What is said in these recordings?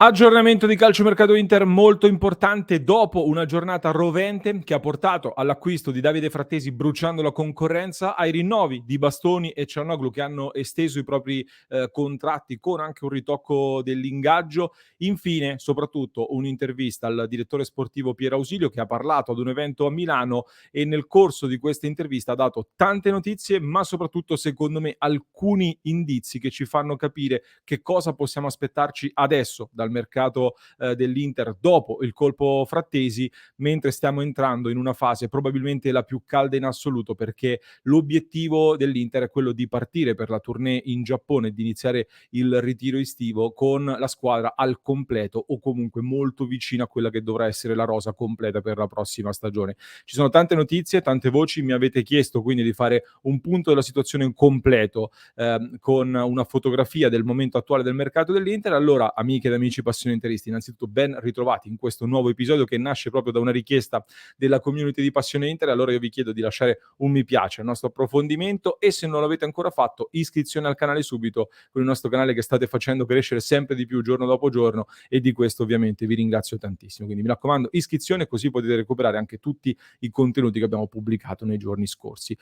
Aggiornamento di calciomercato Inter molto importante dopo una giornata rovente che ha portato all'acquisto di Davide Frattesi bruciando la concorrenza, ai rinnovi di Bastoni e Çalhanoğlu che hanno esteso i propri contratti con anche un ritocco dell'ingaggio. Infine, soprattutto, un'intervista al direttore sportivo Pier Ausilio che ha parlato ad un evento a Milano e nel corso di questa intervista ha dato tante notizie, ma soprattutto, secondo me, alcuni indizi che ci fanno capire che cosa possiamo aspettarci adesso dal mercato dell'Inter dopo il colpo Frattesi, mentre stiamo entrando in una fase probabilmente la più calda in assoluto, perché l'obiettivo dell'Inter è quello di partire per la tournée in Giappone e di iniziare il ritiro estivo con la squadra al completo o comunque molto vicina a quella che dovrà essere la rosa completa per la prossima stagione. Ci sono tante notizie, tante voci, mi avete chiesto quindi di fare un punto della situazione completo con una fotografia del momento attuale del mercato dell'Inter. Allora, amiche ed amici passioniteristi, innanzitutto ben ritrovati in questo nuovo episodio che nasce proprio da una richiesta della community di Passione Inter. Allora io vi chiedo di lasciare un mi piace al nostro approfondimento e se non l'avete ancora fatto, iscrizione al canale subito, con il nostro canale che state facendo crescere sempre di più giorno dopo giorno e di questo ovviamente vi ringrazio tantissimo. Quindi mi raccomando, iscrizione, così potete recuperare anche tutti i contenuti che abbiamo pubblicato nei giorni scorsi.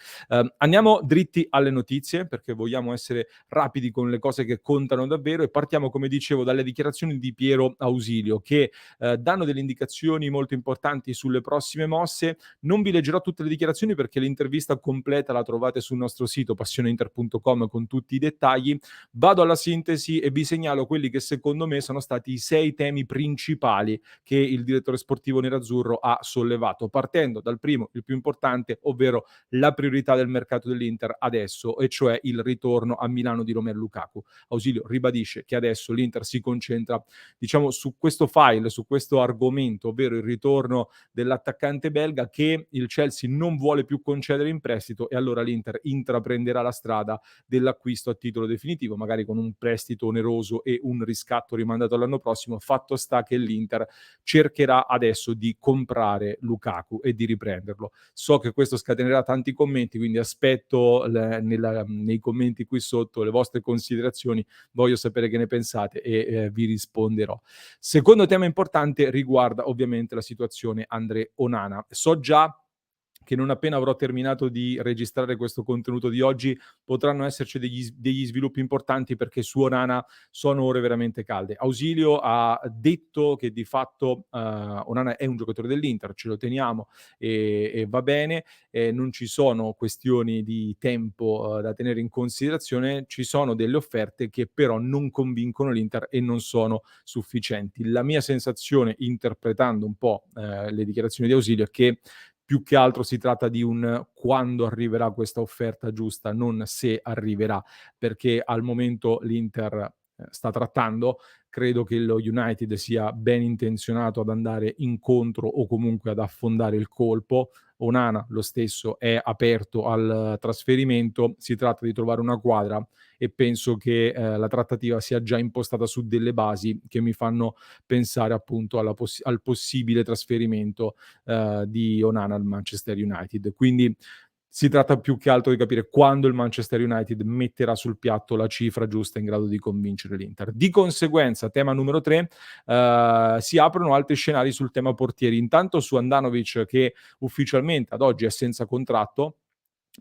Andiamo dritti alle notizie perché vogliamo essere rapidi con le cose che contano davvero e partiamo, come dicevo, dalle dichiarazioni di Piero Ausilio che danno delle indicazioni molto importanti sulle prossime mosse. Non vi leggerò tutte le dichiarazioni perché l'intervista completa la trovate sul nostro sito passioneinter.com con tutti i dettagli. Vado alla sintesi e vi segnalo quelli che secondo me sono stati i 6 temi principali che il direttore sportivo nerazzurro ha sollevato, partendo dal primo, il più importante, ovvero la priorità del mercato dell'Inter adesso, e cioè il ritorno a Milano di Romelu Lukaku. Ausilio ribadisce che adesso l'Inter si concentra, diciamo, su questo file, su questo argomento, ovvero il ritorno dell'attaccante belga che il Chelsea non vuole più concedere in prestito e allora l'Inter intraprenderà la strada dell'acquisto a titolo definitivo, magari con un prestito oneroso e un riscatto rimandato all'anno prossimo. Fatto sta che l'Inter cercherà adesso di comprare Lukaku e di riprenderlo. So che questo scatenerà tanti commenti, quindi aspetto nei commenti qui sotto le vostre considerazioni, voglio sapere che ne pensate e vi risponderò. Secondo tema importante riguarda ovviamente la situazione André Onana. So già che non appena avrò terminato di registrare questo contenuto di oggi potranno esserci degli sviluppi importanti perché su Onana sono ore veramente calde. Ausilio ha detto che di fatto Onana è un giocatore dell'Inter, ce lo teniamo e va bene, non ci sono questioni di tempo da tenere in considerazione, ci sono delle offerte che però non convincono l'Inter e non sono sufficienti. La mia sensazione, interpretando un po' le dichiarazioni di Ausilio, è che più che altro si tratta di un quando arriverà questa offerta giusta, non se arriverà, perché al momento l'Inter sta trattando. Credo che lo United sia ben intenzionato ad andare incontro o comunque ad affondare il colpo. Onana lo stesso è aperto al trasferimento, si tratta di trovare una quadra e penso che la trattativa sia già impostata su delle basi che mi fanno pensare appunto al possibile trasferimento di Onana al Manchester United. Quindi si tratta più che altro di capire quando il Manchester United metterà sul piatto la cifra giusta in grado di convincere l'Inter. Di conseguenza, tema numero 3, si aprono altri scenari sul tema portieri. Intanto su Handanovic che ufficialmente ad oggi è senza contratto,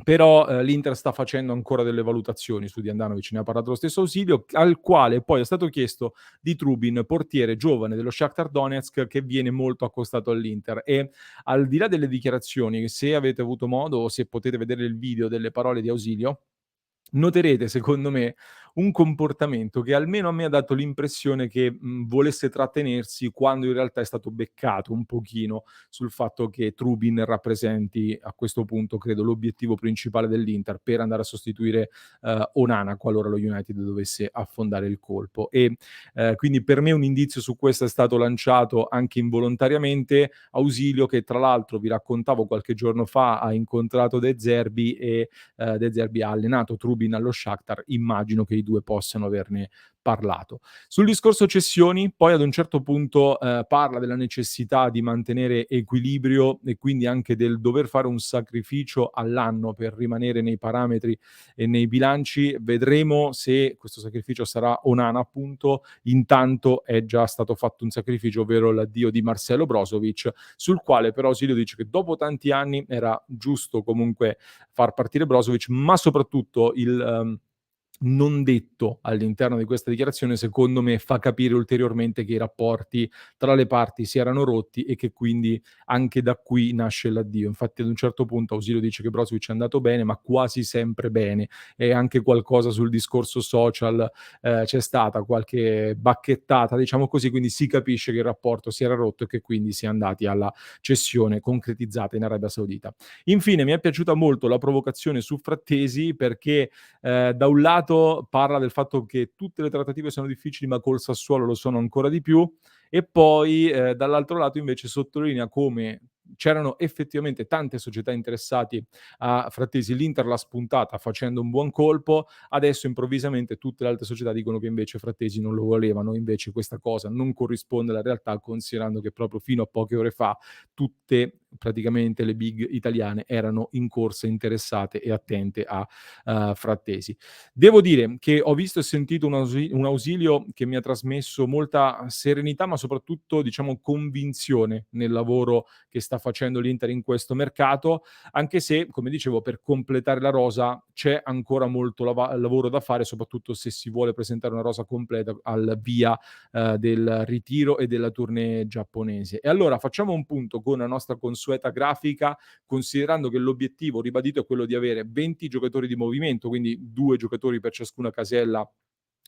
però l'Inter sta facendo ancora delle valutazioni su di Handanovic, ne ha parlato lo stesso Ausilio, al quale poi è stato chiesto di Trubin, portiere giovane dello Shakhtar Donetsk che viene molto accostato all'Inter e al di là delle dichiarazioni, se avete avuto modo o se potete vedere il video delle parole di Ausilio, noterete secondo me un comportamento che almeno a me ha dato l'impressione che, volesse trattenersi quando in realtà è stato beccato un pochino sul fatto che Trubin rappresenti a questo punto, credo, l'obiettivo principale dell'Inter per andare a sostituire, Onana qualora lo United dovesse affondare il colpo e, quindi per me un indizio su questo è stato lanciato anche involontariamente. Ausilio che tra l'altro vi raccontavo qualche giorno fa ha incontrato De Zerbi e De Zerbi ha allenato Trubin allo Shakhtar, immagino che i 2 possano averne parlato. Sul discorso cessioni, poi ad un certo punto parla della necessità di mantenere equilibrio e quindi anche del dover fare un sacrificio all'anno per rimanere nei parametri e nei bilanci. Vedremo se questo sacrificio sarà Onana, appunto. Intanto è già stato fatto un sacrificio, ovvero l'addio di Marcelo Brozovic, sul quale però Osilio dice che dopo tanti anni era giusto comunque far partire Brozovic, ma soprattutto il non detto all'interno di questa dichiarazione, secondo me, fa capire ulteriormente che i rapporti tra le parti si erano rotti e che quindi anche da qui nasce l'addio. Infatti ad un certo punto Ausilio dice che Brozovic è andato bene, ma quasi sempre bene, e anche qualcosa sul discorso social, c'è stata qualche bacchettata, diciamo così, quindi si capisce che il rapporto si era rotto e che quindi si è andati alla cessione concretizzata in Arabia Saudita. Infine mi è piaciuta molto la provocazione su Frattesi perché da un lato parla del fatto che tutte le trattative sono difficili, ma col Sassuolo lo sono ancora di più, e poi dall'altro lato invece sottolinea come c'erano effettivamente tante società interessati a Frattesi, l'Inter l'ha spuntata facendo un buon colpo, adesso improvvisamente tutte le altre società dicono che invece Frattesi non lo volevano, invece questa cosa non corrisponde alla realtà, considerando che proprio fino a poche ore fa tutte praticamente le big italiane erano in corsa, interessate e attente a Frattesi. Devo dire che ho visto e sentito un Ausilio che mi ha trasmesso molta serenità, ma soprattutto, diciamo, convinzione nel lavoro che sta facendo l'Inter in questo mercato, anche se, come dicevo, per completare la rosa c'è ancora molto lavoro da fare, soprattutto se si vuole presentare una rosa completa al via del ritiro e della tournée giapponese. E allora facciamo un punto con la nostra consueta grafica, considerando che l'obiettivo ribadito è quello di avere 20 giocatori di movimento, quindi 2 giocatori per ciascuna casella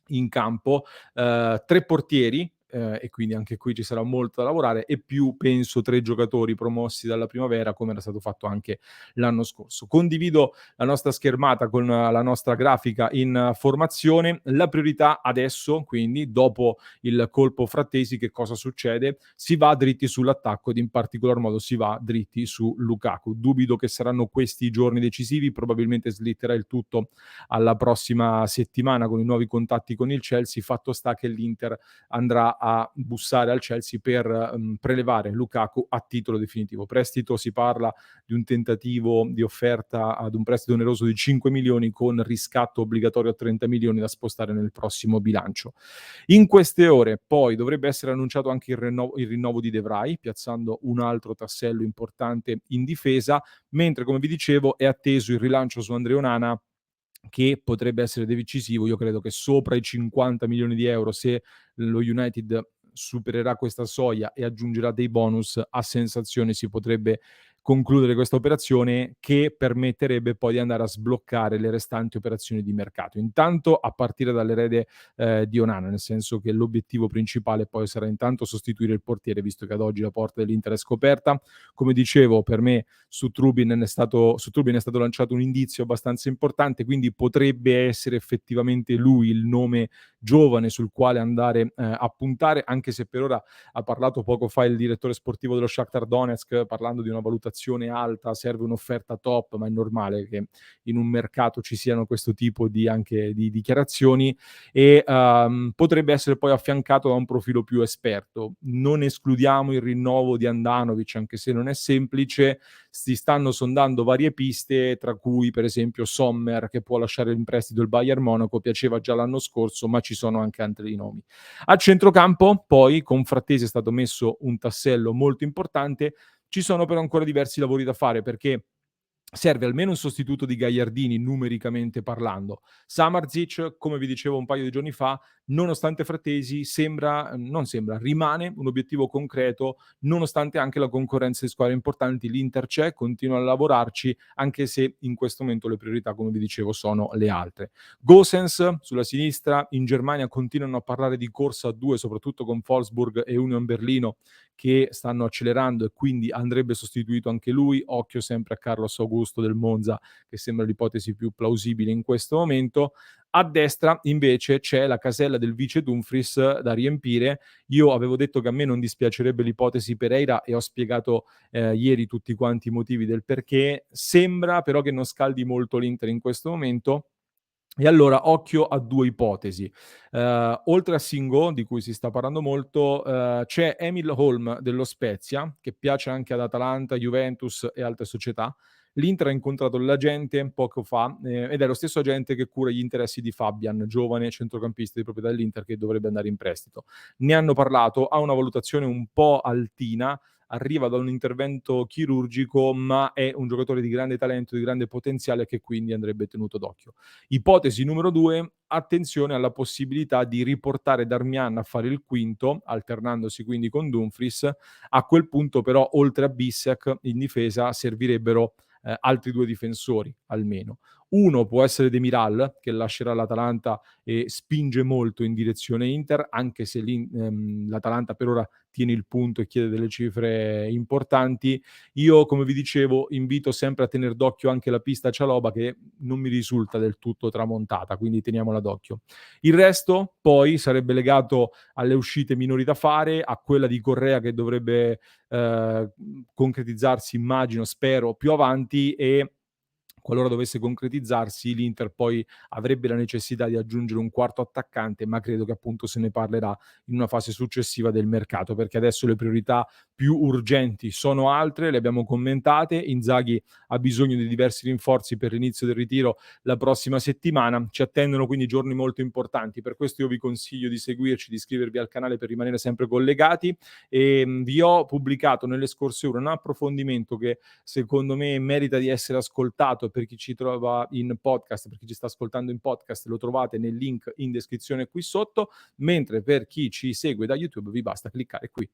in campo, 3 portieri, e quindi anche qui ci sarà molto da lavorare, e più penso 3 giocatori promossi dalla primavera, come era stato fatto anche l'anno scorso. Condivido la nostra schermata con la nostra grafica in formazione. La priorità adesso, quindi, dopo il colpo Frattesi, che cosa succede? Si va dritti sull'attacco ed in particolar modo si va dritti su Lukaku. Dubito che saranno questi i giorni decisivi, probabilmente slitterà il tutto alla prossima settimana con i nuovi contatti con il Chelsea. Fatto sta che l'Inter andrà a bussare al Chelsea per prelevare Lukaku a titolo definitivo. Prestito, si parla di un tentativo di offerta ad un prestito oneroso di 5 milioni con riscatto obbligatorio a 30 milioni da spostare nel prossimo bilancio. In queste ore poi dovrebbe essere annunciato anche il rinnovo di De Vrij, piazzando un altro tassello importante in difesa, mentre, come vi dicevo, è atteso il rilancio su Andrea Onana, che potrebbe essere decisivo. Io credo che sopra i 50 milioni di euro, se lo United supererà questa soglia e aggiungerà dei bonus, a sensazione si potrebbe concludere questa operazione, che permetterebbe poi di andare a sbloccare le restanti operazioni di mercato. Intanto a partire dall'erede di Onana, nel senso che l'obiettivo principale poi sarà intanto sostituire il portiere, visto che ad oggi la porta dell'Inter è scoperta. Come dicevo, per me su Trubin è stato lanciato un indizio abbastanza importante, quindi potrebbe essere effettivamente lui il nome giovane sul quale andare a puntare, anche se per ora ha parlato poco fa il direttore sportivo dello Shakhtar Donetsk, parlando di una valutazione alta, serve un'offerta top, ma è normale che in un mercato ci siano questo tipo di anche di dichiarazioni, e potrebbe essere poi affiancato da un profilo più esperto. Non escludiamo il rinnovo di Handanovic, anche se non è semplice. Si stanno sondando varie piste, tra cui per esempio Sommer, che può lasciare in prestito il Bayern Monaco, piaceva già l'anno scorso, ma ci sono anche altri nomi. A centrocampo poi con Frattesi è stato messo un tassello molto importante, ci sono però ancora diversi lavori da fare, perché serve almeno un sostituto di Gagliardini, numericamente parlando. Samardzic, come vi dicevo un paio di giorni fa, nonostante Frattesi, rimane un obiettivo concreto, nonostante anche la concorrenza di squadre importanti. L'Inter c'è, continua a lavorarci, anche se in questo momento le priorità, come vi dicevo, sono le altre. Gosens sulla sinistra, in Germania continuano a parlare di corsa a due, soprattutto con Wolfsburg e Union Berlino, che stanno accelerando, e quindi andrebbe sostituito anche lui. Occhio sempre a Carlos Augusto del Monza, che sembra l'ipotesi più plausibile in questo momento. A destra invece c'è la casella del vice Dumfries da riempire. Io avevo detto che a me non dispiacerebbe l'ipotesi Pereira e ho spiegato ieri tutti quanti i motivi del perché. Sembra però che non scaldi molto l'Inter in questo momento, E allora occhio a 2 ipotesi. Oltre a Singo, di cui si sta parlando molto, c'è Emil Holm dello Spezia, che piace anche ad Atalanta, Juventus e altre società. L'Inter ha incontrato l'agente poco fa, ed è lo stesso agente che cura gli interessi di Fabian, giovane centrocampista di proprietà dell'Inter che dovrebbe andare in prestito. Ne hanno parlato, ha una valutazione un po' altina, arriva da un intervento chirurgico, ma è un giocatore di grande talento, di grande potenziale che quindi andrebbe tenuto d'occhio. Ipotesi numero 2, attenzione alla possibilità di riportare Darmian a fare il quinto, alternandosi quindi con Dumfries. A quel punto però, oltre a Bissek, in difesa servirebbero altri 2 difensori almeno. Uno può essere Demiral, che lascerà l'Atalanta e spinge molto in direzione Inter, anche se l'Atalanta per ora tiene il punto e chiede delle cifre importanti. Io, come vi dicevo, invito sempre a tener d'occhio anche la pista Cialoba, che non mi risulta del tutto tramontata, quindi teniamola d'occhio. Il resto poi sarebbe legato alle uscite minori da fare, a quella di Correa che dovrebbe concretizzarsi, immagino, spero, più avanti, e qualora dovesse concretizzarsi, l'Inter poi avrebbe la necessità di aggiungere un quarto attaccante, ma credo che appunto se ne parlerà in una fase successiva del mercato, perché adesso le priorità più urgenti sono altre, le abbiamo commentate. Inzaghi ha bisogno di diversi rinforzi per l'inizio del ritiro la prossima settimana. Ci attendono quindi giorni molto importanti. Per questo io vi consiglio di seguirci, di iscrivervi al canale per rimanere sempre collegati. E vi ho pubblicato nelle scorse ore un approfondimento che secondo me merita di essere ascoltato. Per chi ci trova in podcast, per chi ci sta ascoltando in podcast, lo trovate nel link in descrizione qui sotto, mentre per chi ci segue da YouTube vi basta cliccare qui.